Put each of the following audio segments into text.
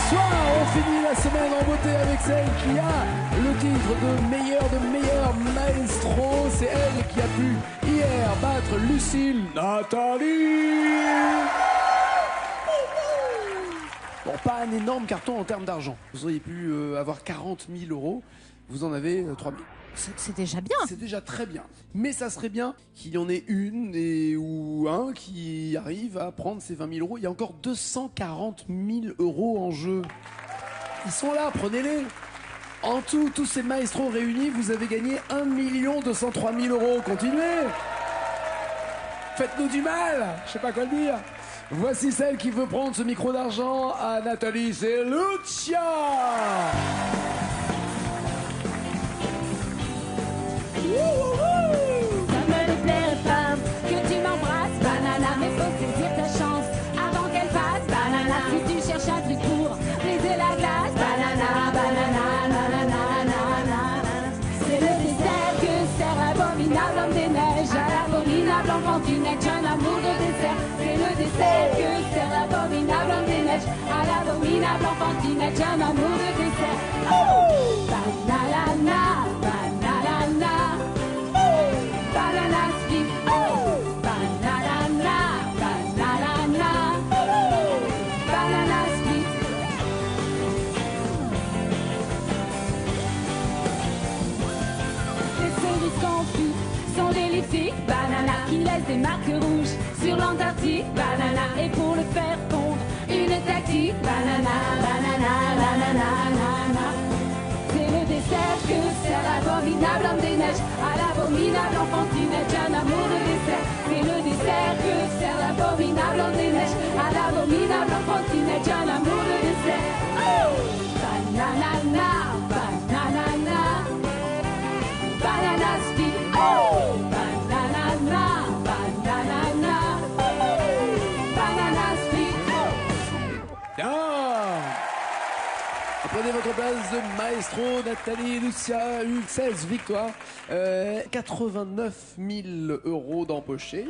soir, on finit la semaine en beauté avec celle qui a le titre de meilleur maestro. C'est elle qui a pu hier battre Lucille Nathalie. Bon, pas un énorme carton en termes d'argent. Vous auriez pu avoir 40 000 euros. Vous en avez 3 000. C'est déjà bien. C'est déjà très bien. Mais ça serait bien qu'il y en ait une ou un qui arrive à prendre ces 20 000 euros. Il y a encore 240 000 euros en jeu. Ils sont là, prenez-les. En tout, tous ces maestros réunis, vous avez gagné 1 203 000 euros. Continuez. Faites-nous du mal. Je sais pas quoi dire. Voici celle qui veut prendre ce micro d'argent à Nathalie, c'est Lucia. Ça me déplairait pas que tu m'embrasses, banana, mais faut saisir ta chance avant qu'elle passe, banana. Si tu cherches un truc pour briser la glace, banana, banana, nanana, nanana. C'est le dessert que sert l'abominable homme des neiges à l'abominable enfantinette, jeune amour de dessert. C'est le dessert que sert l'abominable homme des neiges à l'abominable enfantinette, jeune amour de dessert. Oh, banana, banana. Banana split, oh, banana, banana, oh, banana split. Les cerises confites sont délifiques, banana qui laisse des marques rouges sur l'Antarctique, banana. Et pour le faire fondre, une tactique, banana, banana, banana, banana. C'est le dessert que sert l'abominable homme des neiges à l'abominable enfantinette, jeune amour de dessert. C'est le dessert que sert l'abominable homme des neiges à l'abominable enfantinette, jeune amour de dessert. Oh, banana, banana, banana split. Oh, banana, banana, oh, banana split. Bien. Prenez votre place de maestro, Nathalie Lucia, eu 16 victoires, 89 000 euros d'empochés.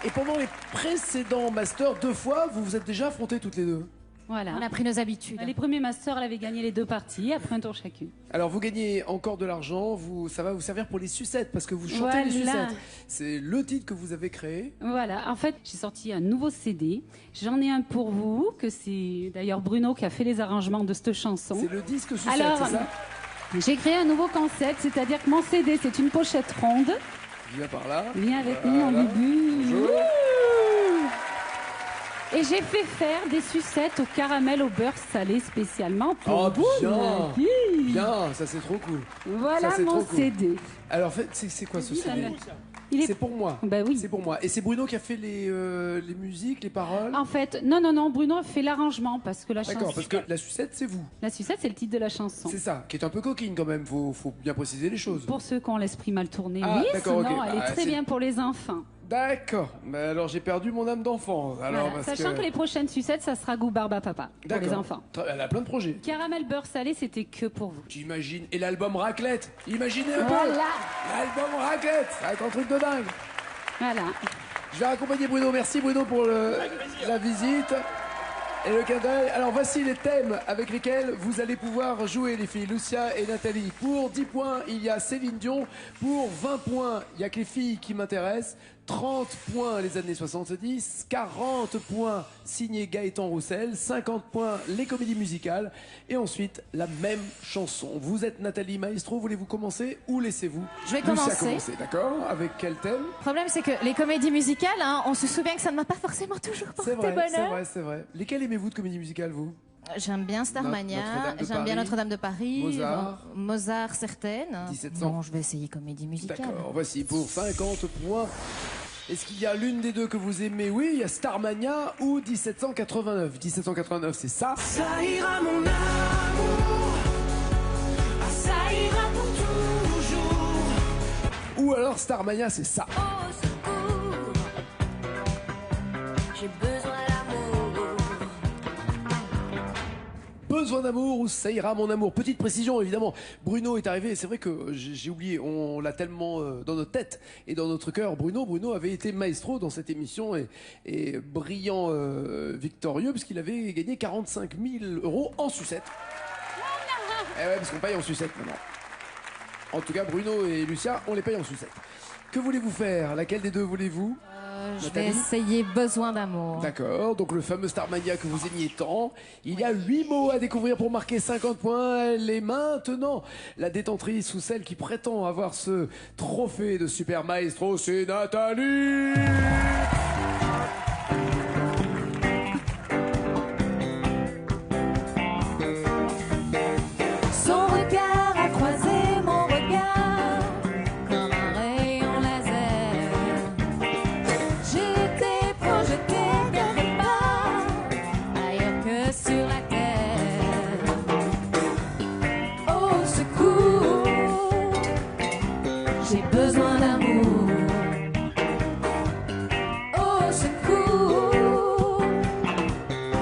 Et pendant les précédents masters, 2 fois, vous vous êtes déjà affrontés toutes les deux. Voilà. On a pris nos habitudes. Les premiers masters, elle avait gagné les 2 parties, après un tour chacune. Alors vous gagnez encore de l'argent, ça va vous servir pour les sucettes, parce que vous chantez les Voilà. sucettes. C'est le titre que vous avez créé. Voilà, en fait, j'ai sorti un nouveau CD. J'en ai un pour vous, que c'est d'ailleurs Bruno qui a fait les arrangements de cette chanson. C'est le disque sucette, Alors, c'est ça? J'ai créé un nouveau concept, c'est-à-dire que mon CD, c'est une pochette ronde. Viens par là. Viens avec nous, mon bibu. Bonjour. Et j'ai fait faire des sucettes au caramel au beurre salé spécialement pour Oh, vous. bien. Nagui. Bien, ça c'est trop cool. Voilà Ça, c'est mon trop cool. CD. Alors c'est quoi ce CD? Il est... C'est pour moi. Bah oui. C'est pour moi. Et c'est Bruno qui a fait les musiques, les paroles. En fait, non, Bruno a fait l'arrangement parce que la chanson... D'accord, parce que la sucette c'est vous. La sucette, c'est le titre de la chanson. C'est ça, qui est un peu coquine quand même. Faut bien préciser les choses. Pour ceux qui ont l'esprit mal tourné, Ah, oui, d'accord, sinon ok. elle est Ah, très c'est- bien pour les enfants. D'accord. Mais alors j'ai perdu mon âme d'enfant. Alors Voilà. parce Sachant que les prochaines sucettes, ça sera goût barbe à papa pour les D'accord. enfants. Elle a plein de projets. Caramel beurre salé, c'était que pour vous. J'imagine. Et l'album Raclette. Imaginez un peu. Voilà. L'album Raclette. Ça va être un truc de dingue. Voilà. Je vais accompagner Bruno. Merci Bruno pour la visite et le clin d'œil. Alors voici les thèmes avec lesquels vous allez pouvoir jouer les filles, Lucia et Nathalie. Pour 10 points, il y a Céline Dion. Pour 20 points, il y a que les filles qui m'intéressent. 30 points les années 70, 40 points signé Gaëtan Roussel, 50 points les comédies musicales et ensuite la même chanson. Vous êtes Nathalie Maestro, voulez-vous commencer ou laissez-vous Je vais Lucia commencer. D'accord. Avec quel thème? Le problème, c'est que les comédies musicales, hein, on se souvient que ça ne m'a pas forcément toujours porté C'est vrai, c'est bonheur. vrai, c'est vrai. Lesquels aimez-vous de comédies musicales, vous? J'aime bien Starmania, Notre-Dame de j'aime bien Paris, Notre-Dame de Paris, Mozart. Mozart certaines. 1700. Non, je vais essayer comédie musicale. D'accord, voici pour 50 points. Est-ce qu'il y a l'une des deux que vous aimez? Oui, il y a Starmania ou 1789. 1789, c'est ça. Ça ira mon amour, ah, ça ira pour toujours. Ou alors Starmania, c'est ça. Au secours, j'ai besoin d'amour. Besoin d'amour ou Ça ira mon amour. Petite précision, évidemment, Bruno est arrivé, c'est vrai que j'ai oublié, on l'a tellement dans notre tête et dans notre cœur. Bruno avait été maestro dans cette émission et brillant victorieux puisqu'il avait gagné 45 000 € en sucette. Eh ouais, parce qu'on paye en sucette maintenant. En tout cas, Bruno et Lucia, on les paye en sucette. Que voulez-vous faire? Laquelle des deux voulez-vous? Je vais essayer Besoin d'amour. D'accord, donc le fameux Starmania que vous aimiez tant. Il y a 8 mots à découvrir pour marquer 50 points. Elle est maintenant la détentrice ou celle qui prétend avoir ce trophée de Super Maestro, c'est Nathalie. Son regard a croisé mon regard comme un rayon laser. J'ai été projetée quelque part ailleurs que sur la terre. Au secours, j'ai besoin d'amour. Au secours,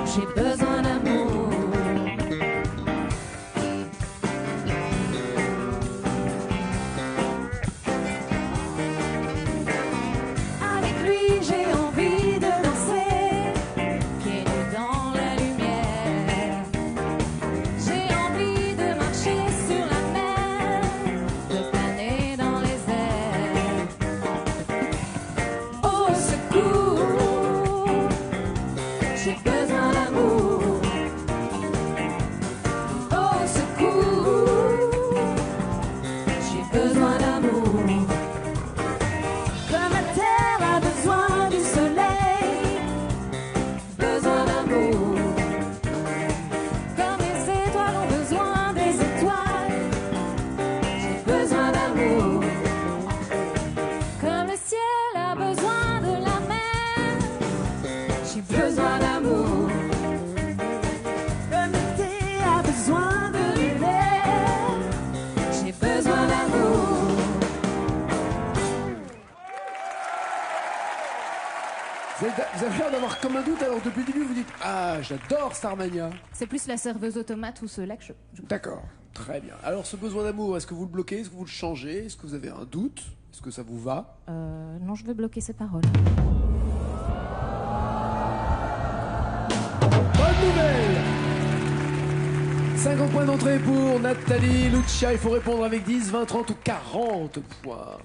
j'ai besoin d'amour. Avec lui, j'ai envie de danser, pieds nus dans la lumière. J'ai envie de marcher sur la mer, de planer dans les airs. Au secours, j'ai besoin d'amour. Au secours, j'ai besoin d'amour. Comme la terre a besoin du soleil, besoin d'amour. Comme les étoiles ont besoin des étoiles, j'ai besoin d'amour. Comme le ciel a besoin de la mer, j'ai besoin d'amour. Comme l'été a besoin de l'hiver, j'ai besoin d'amour. Vous avez l'air d'avoir comme un doute, alors depuis le début vous dites « Ah, j'adore Starmania ». C'est plus la serveuse automate ou ceux-là que je... D'accord, très bien. Alors ce besoin d'amour, est-ce que vous le bloquez? Est-ce que vous le changez? Est-ce que vous avez un doute? Est-ce que ça vous va? Non, je vais bloquer ces paroles. Bonne nouvelle! 50 points d'entrée pour Nathalie Lucia. Il faut répondre avec 10, 20, 30 ou 40 points.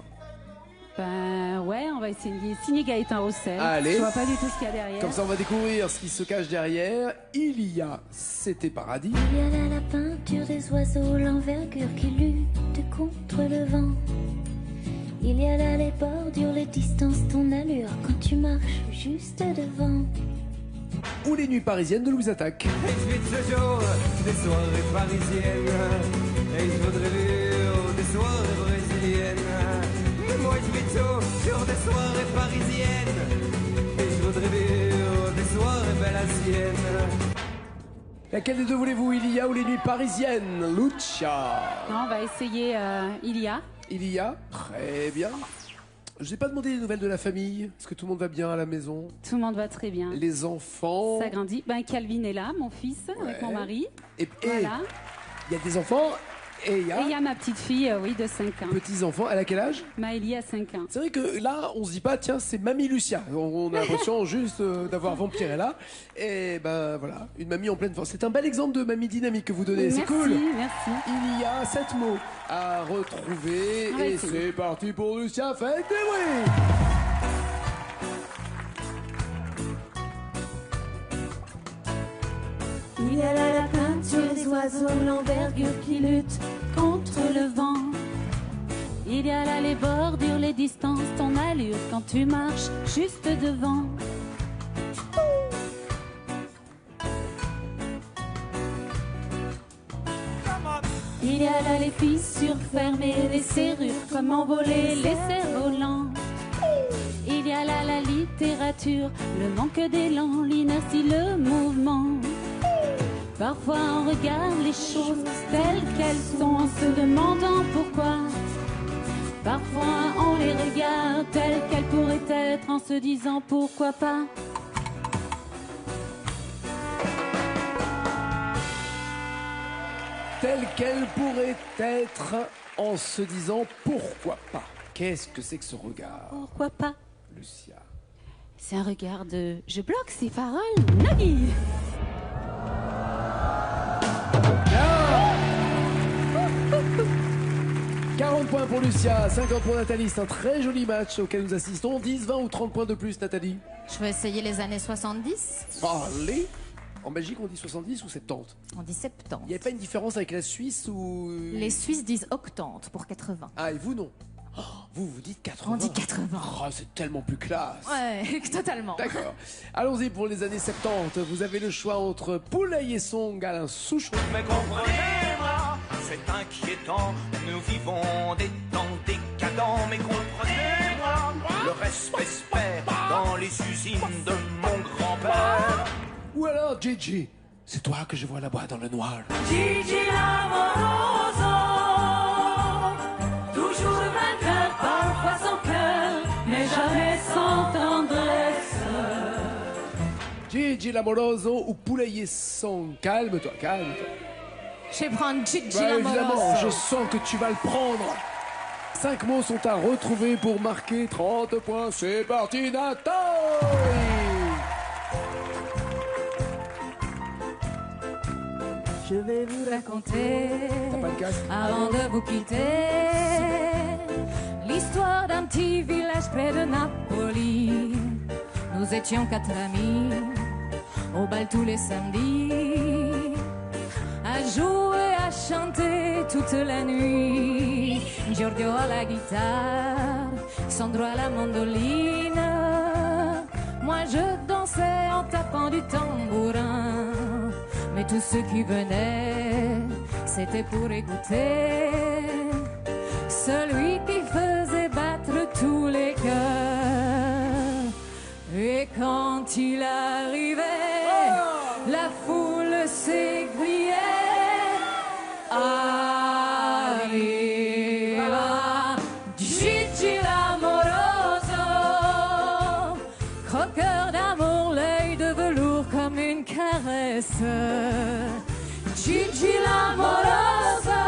Ben ouais, on va essayer signer Gaëtan Roussel. Allez. Je vois pas du tout ce qu'il y a derrière. Comme ça, on va découvrir ce qui se cache derrière. Il y a C'était Paradis. Il y a là la peinture des oiseaux, l'envergure qui lutte contre le vent. Il y a là les bordures, les distances, ton allure quand tu marches juste devant. Ou Les Nuits Parisiennes de Louise Attaque. Et je vis toujours des soirées parisiennes. Et je voudrais vivre des soirées brésiliennes. Mais moi je vis toujours des soirées parisiennes. Et je voudrais vivre des soirées bellasiennes. Laquelle des deux voulez-vous? Il y a ou Les Nuits Parisiennes? Lucia. Non, on va essayer Ilia. Il y a. Très bien. Je vous ai pas demandé les nouvelles de la famille. Est-ce que tout le monde va bien à la maison? Tout le monde va très bien. Les enfants. Ça grandit. Ben Calvin est là, mon fils, avec mon mari. Et Voilà. il y a des enfants et il y a, Et il y a ma petite fille, oui, de 5 ans. petits-enfants. Elle a quel âge? Maëlie a 5 ans. C'est vrai que là, on se dit pas, tiens, c'est Mamie Lucia. On a l'impression juste d'avoir Vampirella. Et ben voilà, une mamie en pleine force. C'est un bel exemple de mamie dynamique que vous donnez. C'est Merci, cool. merci. Il y a 7 mots à retrouver. On va Et essayer. c'est parti pour Lucia. Faites des bruits. Il y a là la peinture des oiseaux, l'envergure qui lutte contre le vent. Il y a là les bordures, les distances, ton allure quand tu marches juste devant. Il y a là les fissures fermées, les serrures comme envolées, les cerfs-volants. Il y a là la littérature, le manque d'élan, l'inertie, le mouvement. Parfois on regarde les choses telles qu'elles sont en se demandant pourquoi. Parfois on les regarde telles qu'elles pourraient être en se disant pourquoi pas. telle qu'elle pourrait être en se disant pourquoi pas. Qu'est-ce que c'est que ce regard, Pourquoi pas? Lucia? C'est un regard de je bloque ses paroles, Nagui. 40 points pour Lucia, 50 pour Nathalie. C'est un très joli match auquel nous assistons. 10, 20 ou 30 points de plus, Nathalie? Je vais essayer les années 70. Allez. En Belgique, on dit 70 ou 70? On dit 70. Il n'y a pas une différence avec la Suisse ou... Les Suisses disent 80 pour 80. Ah, et vous, non? Oh, vous dites 80. On dit 80. Oh, c'est tellement plus classe. Ouais, totalement. D'accord. Allons-y pour les années 70. Vous avez le choix entre Poulet et Song, Alain Souchon. Mais comprenez-moi, c'est inquiétant. Nous vivons des temps décadents. Mais comprenez-moi, le respect se perd dans les usines de mon grand-père. Ou alors Gigi. C'est toi que je vois là-bas dans le noir. Gigi l'amoroso, toujours vainqueur, parfois sans cœur, mais jamais sans tendresse. Gigi l'amoroso ou Poulet et Song. Calme-toi, calme-toi. Je vais prendre Gigi Bah, évidemment, je l'amoroso. sens que tu vas le prendre. 5 mots sont à retrouver pour marquer 30 points. C'est parti, Nathalie. Je vais vous raconter, T'as pas le casque? avant de vous quitter, l'histoire d'un petit village près de Napoli. Nous étions 4 amis, au bal tous les samedis, à jouer, à chanter toute la nuit. Giorgio à la guitare, Sandro à la mandoline. Moi je dansais en tapant du tambourin. Mais tous ceux qui venaient, c'était pour écouter celui qui faisait battre tous les cœurs. Et quand il arrivait, la foule s'écriait Arriva Gigi l'amoroso, croqueur d'amour, l'œil de velours comme une caresse. Gigi l'amoroso,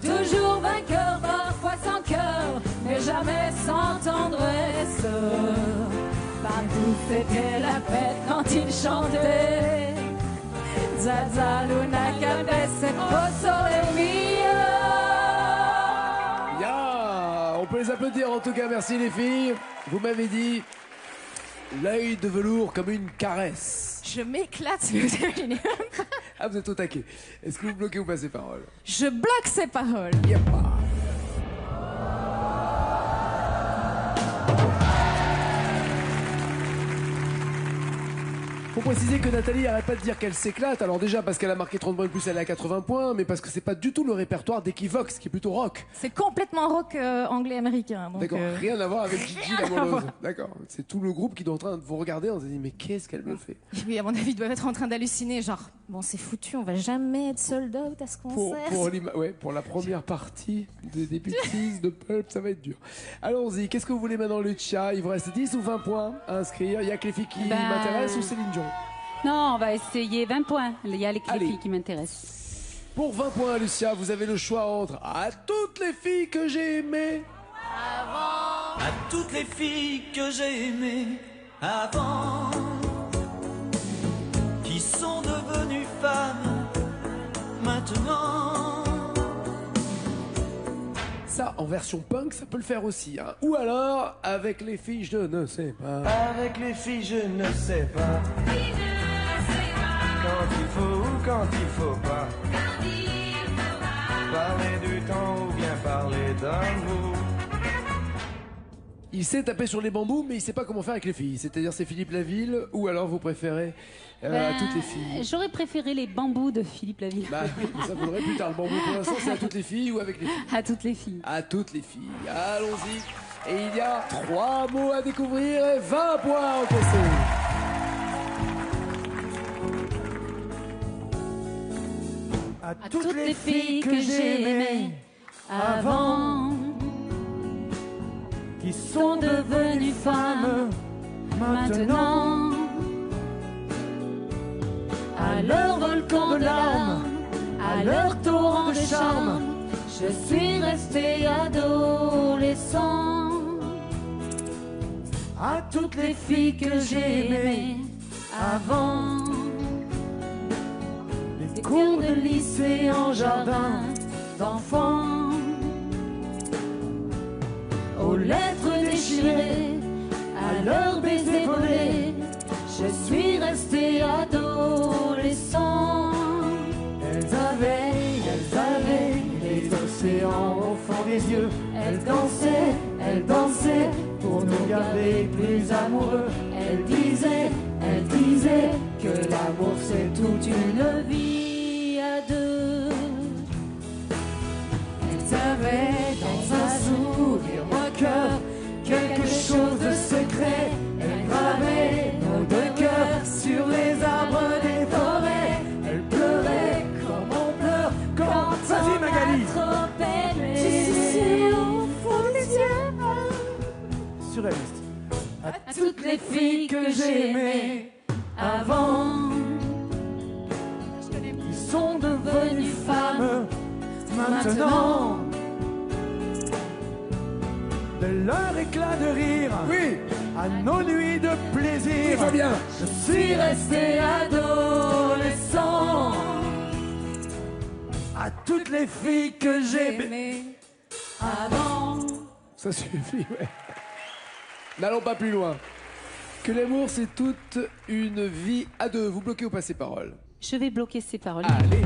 toujours vainqueur, parfois sans cœur, mais jamais sans tendresse. Partout c'était la fête quand il chantait Zaza Luna Cabesse Sole Mio. Ya, on peut les applaudir en tout cas, merci les filles. Vous m'avez dit l'œil de velours comme une caresse. Je m'éclate, si vous imaginez. Ah, vous êtes au taquet. Est-ce que vous bloquez ou pas ces paroles? Je bloque ces paroles. Y'a pas. Faut préciser que Nathalie arrête pas de dire qu'elle s'éclate. Alors déjà parce qu'elle a marqué 30 points de plus, elle est à 80 points, mais parce que c'est pas du tout le répertoire d'Equivox, qui est plutôt rock. C'est complètement rock anglais-américain. donc, D'accord, rien à voir avec Gigi rien à l'amoroso. voir. D'accord, c'est tout le groupe qui est en train de vous regarder en se disant mais qu'est-ce qu'elle me fait? Oui, à mon avis, ils doivent être en train d'halluciner. Genre, bon, c'est foutu, on va jamais être sold out à ce concert. pour la première partie des Pixies de Pulp, ça va être dur. Allons-y, qu'est-ce que vous voulez maintenant, Lucia? Il vous reste 10 ou 20 points à inscrire. Il y a que les filles qui m'intéressent ou Céline Dion? Non, on va essayer 20 points. Il y a les Allez. filles qui m'intéressent. Pour 20 points, Lucia, vous avez le choix entre à toutes les filles que j'ai aimées. À toutes les filles que j'ai aimées avant, qui sont devenues femmes maintenant. Ça, en version punk, ça peut le faire aussi. Hein. Ou alors, avec les filles, je ne sais pas. Avec les filles, je ne sais pas. Quand il faut ou quand il faut pas. Parler du temps ou bien parler d'amour. Il sait taper sur les bambous, mais il sait pas comment faire avec les filles. C'est-à-dire, c'est Philippe Laville, ou alors vous préférez à toutes les filles. J'aurais préféré les bambous de Philippe Laville. Bah, ça faudrait plus tard. Le bambou, pour l'instant, c'est à toutes les filles ou avec les filles? À toutes les filles. À toutes les filles. Allons-y. Et il y a 3 mots à découvrir et 20 points encaissés. À Toutes les filles que j'ai aimées avant, qui sont devenues femmes maintenant. À leur volcan de larmes, à leur torrent de charme. Je suis resté adolescent. À toutes les filles que j'ai aimées avant, les cours de lycée en jardin d'enfants, aux lettres déchirées, à leurs baisers volés, je suis resté adolescent. Elles avaient les océans au fond des yeux. Elles dansaient pour nous garder plus amoureux. Elles disaient que l'amour c'est toute une vie à deux. Elles avaient dans un sourire moqueur quelque chose de secret. Elles gravaient nos deux cœurs sur les arbres des forêts. Elles pleuraient comme on pleure quand on a trop aimé. Au fond des yeux. Surréaliste. À toutes les filles que j'ai aimées avant, qui sont devenues femmes maintenant. De leur éclat de rire, Oui, à nos nuits de plaisir, Fabien. Je suis resté adolescent. à toutes les filles que j'ai Aimé avant. Ça suffit, ouais. N'allons pas plus loin. Que l'amour, c'est toute une vie à deux. Vous bloquez ou pas ces paroles? Je vais bloquer ces paroles. Allez.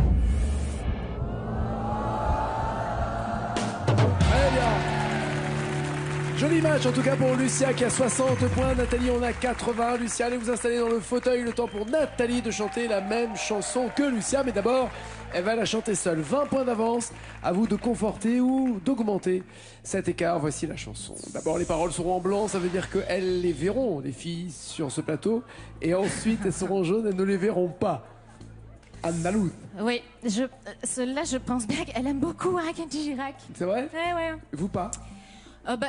Très bien. Joli match en tout cas pour Lucia qui a 60 points. Nathalie en a 80. Lucia, allez vous installer dans le fauteuil. Le temps pour Nathalie de chanter la même chanson que Lucia. Mais d'abord, elle va la chanter seule. 20 points d'avance. À vous de conforter ou d'augmenter cet écart. Voici la chanson. D'abord, les paroles seront en blanc. Ça veut dire qu'elles les verront, les filles, sur ce plateau. Et ensuite, elles seront jaunes. Elles ne les verront pas. Andalouse. Oui, celle-là, je pense bien qu'elle aime beaucoup Kenji Girac. C'est vrai? Ouais. Vous pas?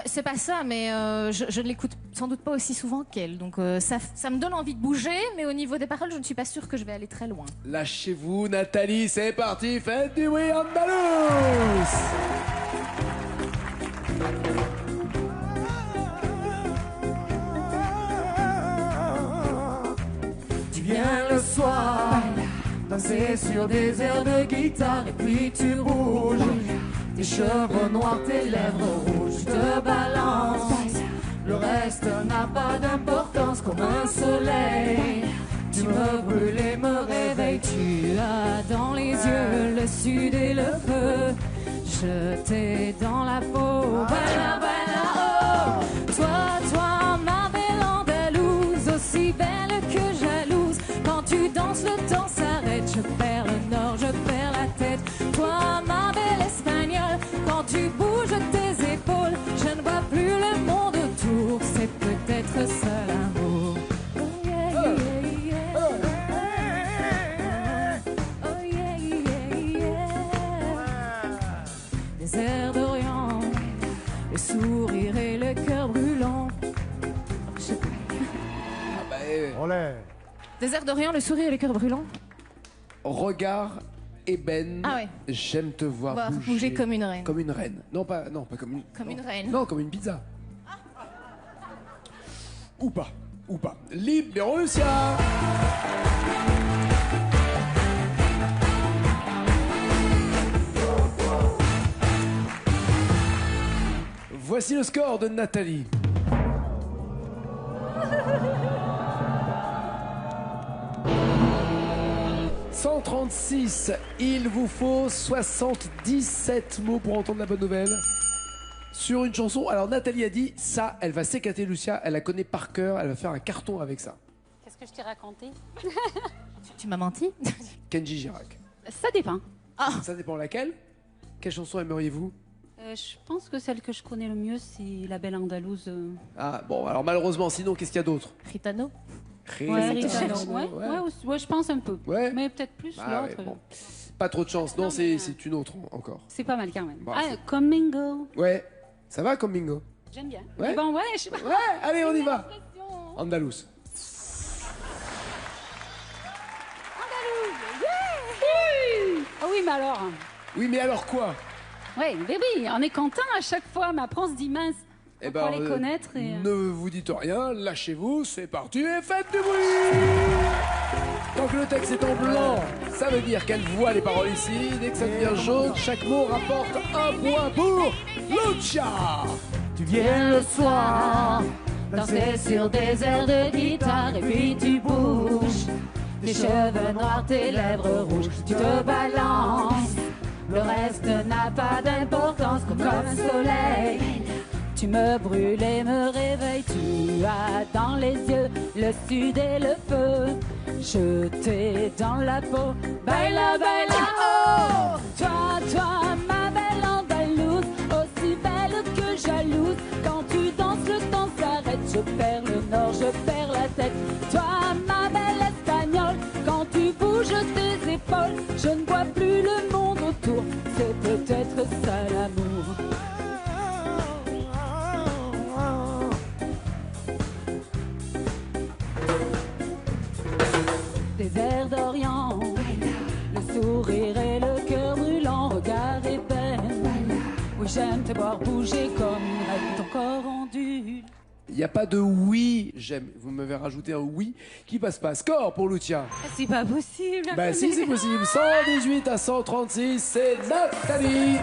C'est pas ça, mais je ne l'écoute sans doute pas aussi souvent qu'elle. Donc ça me donne envie de bouger, mais au niveau des paroles, je ne suis pas sûre que je vais aller très loin. Lâchez-vous, Nathalie, c'est parti, faites du bruit, Andalous! Tu viens le soir, danser sur des airs de guitare, et puis tu bouges. Tes cheveux noirs, tes lèvres rouges, tu te balances. Le reste n'a pas d'importance comme un soleil. Tu me brûles et me réveilles. Tu as dans les yeux le sud et le feu, jeté dans la peau. Bala, bala, oh. Toi, ma belle Andalouse, aussi belle que jalouse. Quand tu danses, le temps s'arrête. Je perds le nord, je perds la tête. Toi, ma belle Espagnole, quand tu bouges tes épaules, je ne vois plus le monde autour. C'est peut-être ça l'amour. Oh yeah, yeah, yeah. Oh yeah, yeah, yeah. Des airs d'Orient, le sourire et le cœur brûlant. Je sais pas. Ah bah, Olé. Des airs d'Orient, le sourire et le cœur brûlant. regard ébène. Ah ouais. J'aime te voir bouger comme une reine. Comme une reine. Non, pas comme une... Comme non. une reine. Non, comme une pizza. Ou pas. Libéro Lucia. Voici le score de Nathalie. « 136, il vous faut 77 mots pour entendre la bonne nouvelle. Sur une chanson, alors Nathalie a dit, ça, elle va s'éclater Lucia, elle la connaît par cœur, elle va faire un carton avec ça. Qu'est-ce que je t'ai raconté? Tu m'as menti. Kenji Girac. Ça dépend. Ça dépend laquelle. Quelle chanson aimeriez-vous? Je pense que celle que je connais le mieux, c'est La Belle Andalouse. Ah, bon, alors malheureusement, sinon, qu'est-ce qu'il y a d'autre? Ritano. Ouais, Ritano. ouais, je pense un peu. Ouais. Mais peut-être plus Ah l'autre. ouais, bon. Pas trop de chance. Non, Non, c'est mais, une autre encore. C'est pas mal quand même. Bon, Ah, c'est- comme Mingo. Ouais, ça va comme bingo? J'aime bien. Ouais. Mais bon, ouais, je sais pas. Ouais, allez, on y va. Andalous. Andalouse. Yeah! Ah oui, mais alors. Oui, mais alors quoi? Oui, mais oui, on est content à chaque fois, mais après on se dit mince. Eh Pour les connaître et... ne vous dites rien, lâchez-vous, c'est parti et faites du bruit. Tant que le texte est en blanc, ça veut dire qu'elle voit les paroles ici. Dès que ça devient jaune, chaque mot rapporte un point pour Lucia. Tu viens le soir, danser sur des airs de guitare et puis tu bouges. Tes cheveux noirs, tes lèvres rouges, tu te balances. Le reste n'a pas d'importance, comme un soleil. Tu me brûles et me réveilles, tu as dans les yeux le sud et le feu. Je t'ai dans la peau, baila, baila, oh. Toi, ma belle andalouse, aussi belle que jalouse. Quand tu danses, le temps s'arrête, je perds le nord, je perds la tête. Toi, ma belle espagnole, quand tu bouges tes épaules, je ne vois plus le monde autour, c'est peut-être ça l'amour. Des airs d'Orient, le sourire et le cœur brûlant, regard et peine. Oui, j'aime te voir bouger comme une reine, ton corps ondule. Il n'y a pas de oui, j'aime. Vous m'avez rajouté un oui qui passe pas. Score pour Lucia. C'est pas possible. Bah si, c'est possible. 118 à 136, c'est Nathalie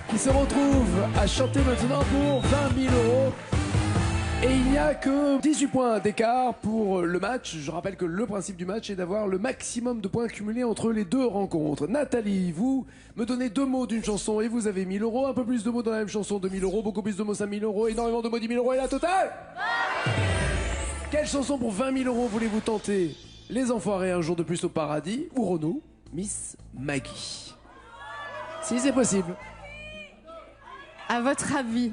qui se retrouve à chanter maintenant pour 20 000 €. Et il n'y a que 18 points d'écart pour le match. Je rappelle que le principe du match est d'avoir le maximum de points cumulés entre les deux rencontres. Nathalie, vous me donnez 2 mots d'une chanson et vous avez 1 000 €. Un peu plus de mots dans la même chanson, 2 000 €. Beaucoup plus de mots, 5 000 €. Énormément de mots, 10 000 € et la totale. Quelle chanson pour 20 000 € voulez-vous tenter? Les Enfoirés, un jour de plus au paradis, ou Renaud, Miss Maggie? Si c'est possible. À votre avis?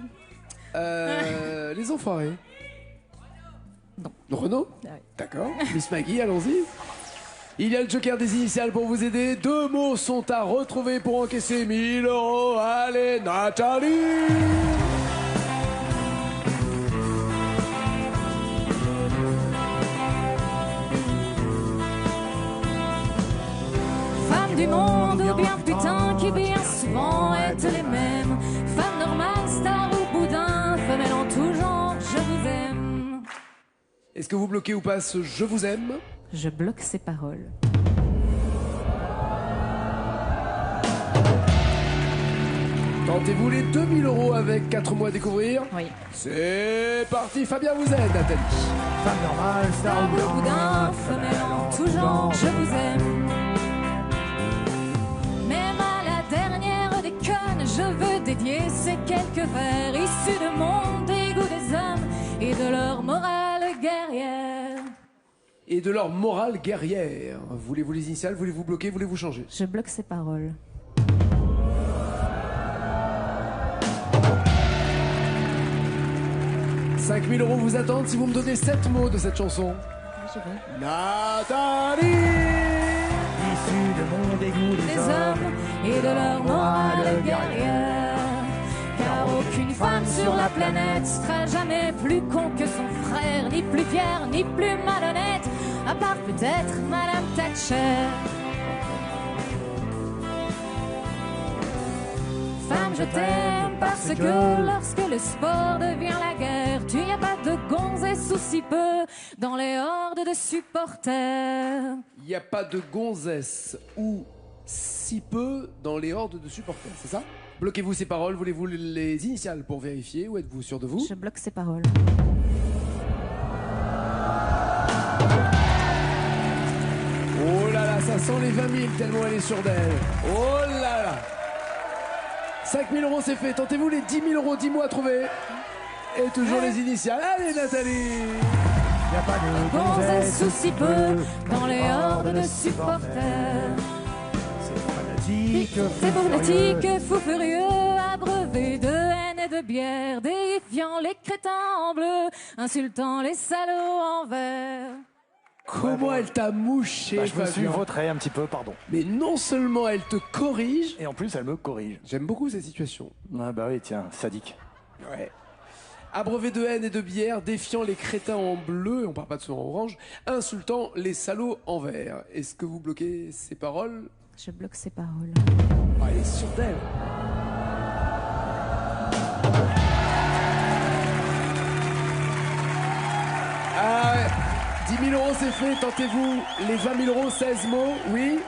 Les Enfoirés. Non. Renaud? Ah oui. D'accord. Miss Maggie, allons-y. Il y a le joker des initiales pour vous aider. 2 mots sont à retrouver pour encaisser 1 000 €. Allez, Nathalie! Femmes du monde ou bien putain qui bien souvent êtes les mêmes. Femmes normales, stars ou boudin, femelles en tout genre, je vous aime. Est-ce que vous bloquez ou pas ce Je vous aime? Je bloque ces paroles. Tentez-vous les 2 000 € avec 4 mots à découvrir? Oui. C'est parti, Fabien vous aide, Nathalie. Femme normale, star Stars ou ou boudin, femelles en tout genre, je vous aime. Même à la dernière des connes, je veux dédier ces quelques vers issus de mon dégoût des hommes et de leur morale guerrière. Et de leur morale guerrière. Voulez-vous les initiales? Voulez-vous bloquer? Voulez-vous changer? Je bloque ces paroles. « 5 000 € vous attendent si vous me donnez 7 mots de cette chanson. Nathalie! Issue de mon dégoût Des hommes et de leur morale guerrière. Car aucune femme sur la planète sera jamais plus con que son frère, ni plus fière, ni plus malhonnête, à part peut-être Madame Thatcher. Femme, je t'aime parce que lorsque le sport devient la guerre, tu n'y a pas de gonzesse ou si peu dans les hordes de supporters. Il n'y a pas de gonzesse ou si peu dans les hordes de supporters, c'est ça? Bloquez-vous ces paroles, voulez-vous les initiales pour vérifier ou êtes-vous sûr de vous? Je bloque ces paroles. Oh là là, ça sent les 20 000 tellement elle est sûre d'elle. Oh là là! 5 000 € c'est fait, tentez-vous les 10 000 €, 10 mots à trouver. Et toujours les initiales. Allez Nathalie! Y a pas de Gonzesse ou si peu dans les hordes de supporters. C'est fanatique, fou furieux, abreuvé de haine et de bière, défiant les crétins en bleu, insultant les salauds en vert. Comment elle t'a mouché, Je me suis Fabien. vautré un petit peu, pardon. Mais non seulement elle te corrige, Et en plus, elle me corrige. j'aime beaucoup cette situation. Ah bah oui, tiens, sadique. Ouais. Abreuvé de haine et de bière, défiant les crétins en bleu, et on parle pas de ceux en orange, insultant les salauds en vert. Est-ce que vous bloquez ces paroles? Je bloque ces paroles. Ah, elle est sûre d'elle. Ah ouais. 10 000 euros, c'est fait. Tentez-vous les 20 000 euros, 16 mots. Oui.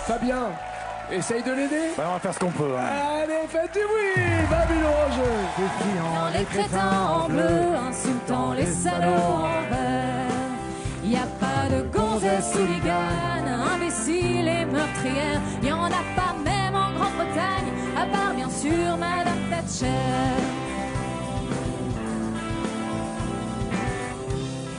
Fabien, essaye de l'aider. On va faire ce qu'on peut. Allez, faites du bruit. 20 000 euros en jeu. Dans les crétins en bleu, insultant les salauds en vert. Y a pas de gonzesse hooligan, imbécile et meurtrière. Y en a pas même en Grande-Bretagne, à part bien sûr Madame Thatcher.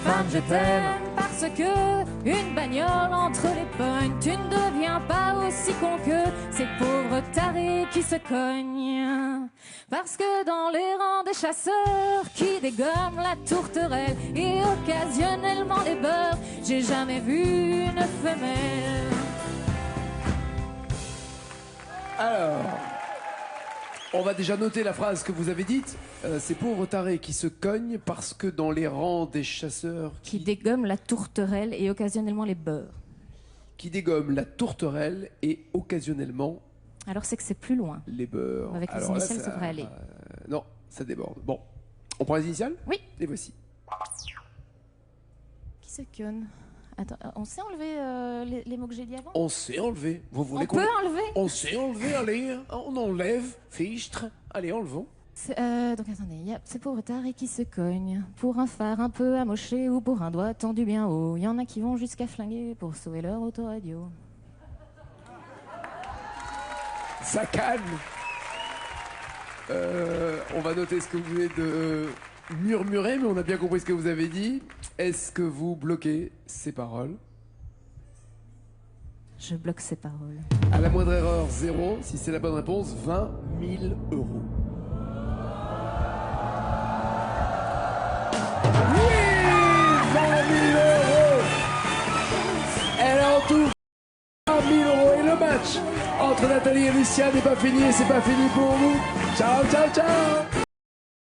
Femme, je t'aime parce que une bagnole entre les pognes, tu ne deviens pas aussi con que ces pauvres tarés qui se cognent. Parce que dans les rangs des chasseurs qui dégomment la tourterelle et occasionnellement les beurres, j'ai jamais vu une femelle. Alors, on va déjà noter la phrase que vous avez dite. Ces pauvres tarés qui se cognent parce que dans les rangs des chasseurs Qui dégomment la tourterelle et occasionnellement les beurres. qui dégomment la tourterelle et occasionnellement Alors c'est que c'est plus loin. les beurs. Avec les Alors là, initiales, ça devrait aller. Non, ça déborde. Bon, on prend les initiales? Oui. Les voici. Qui se conne? Attends, on sait enlever les mots que j'ai dit avant? On sait enlever. Vous voulez On qu'on... peut enlever? On sait enlever, allez. On enlève, fichtre. Allez, enlevons. Donc attendez, il y a ces pauvres tarés qui se cognent pour un phare un peu amoché ou pour un doigt tendu bien haut. Il y en a qui vont jusqu'à flinguer pour sauver leur autoradio. Ça calme. On va noter ce que vous venez de murmurer, mais on a bien compris ce que vous avez dit. Est-ce que vous bloquez ces paroles? Je bloque ces paroles. À la moindre erreur, 0. Si c'est la bonne réponse, 20 000 euros. Oui, 20 000 euros. Elle en touche 20 000 euros. Et le match entre Nathalie et Lucia n'est pas fini et c'est pas fini pour vous. Ciao, ciao, ciao.